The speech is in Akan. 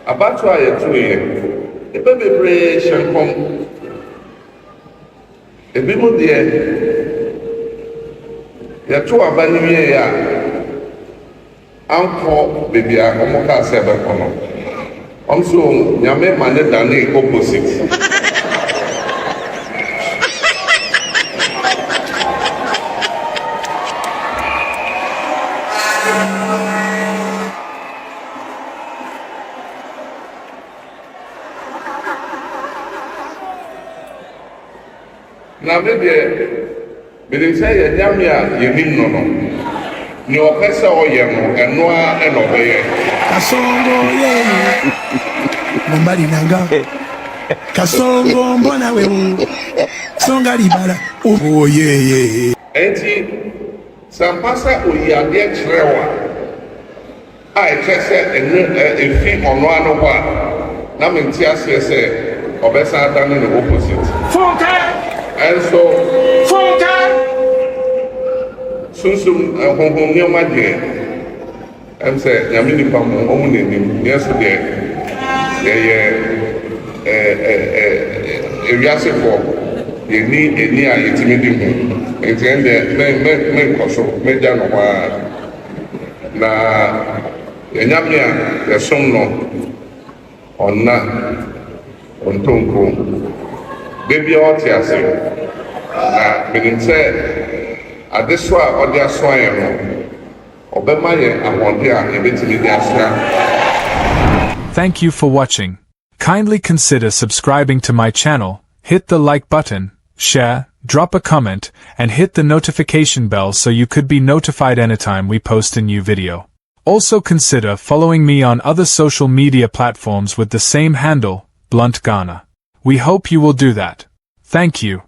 About why you're doing it. A baby bray shall come. A bit more dear. You're too abandoned. Uncle, baby, I'm going to say that. I'm so, you may manage the opposite. Now, maybe say a Yamia, you need no. No, Pesa or Yamo, and Noah and Obey. Kasongo, Nobody Nanga. Kasongo, Bonawe, Songa Libala. Oh, yeah. Enti, Sampasa, we are dear Trewa. I just said a fee on one over. Now, in Tias, say, Obesa done in the opposite. And so, soon, home near my dear. And said, Yamini Pam, only yesterday. A reason for you need a near intimidating. And then the men also made down a while. Now, Yamia, the son on na on Tonko. Baby, all tears. Na meaning say, at this one or their swine, Obama, I want there a bit in the Thank you for watching. Kindly consider subscribing to my channel, hit the like button, share, drop a comment, and hit the notification bell so you could be notified anytime we post a new video. Also consider following me on other social media platforms with the same handle, BluntGhana. We hope you will do that. Thank you.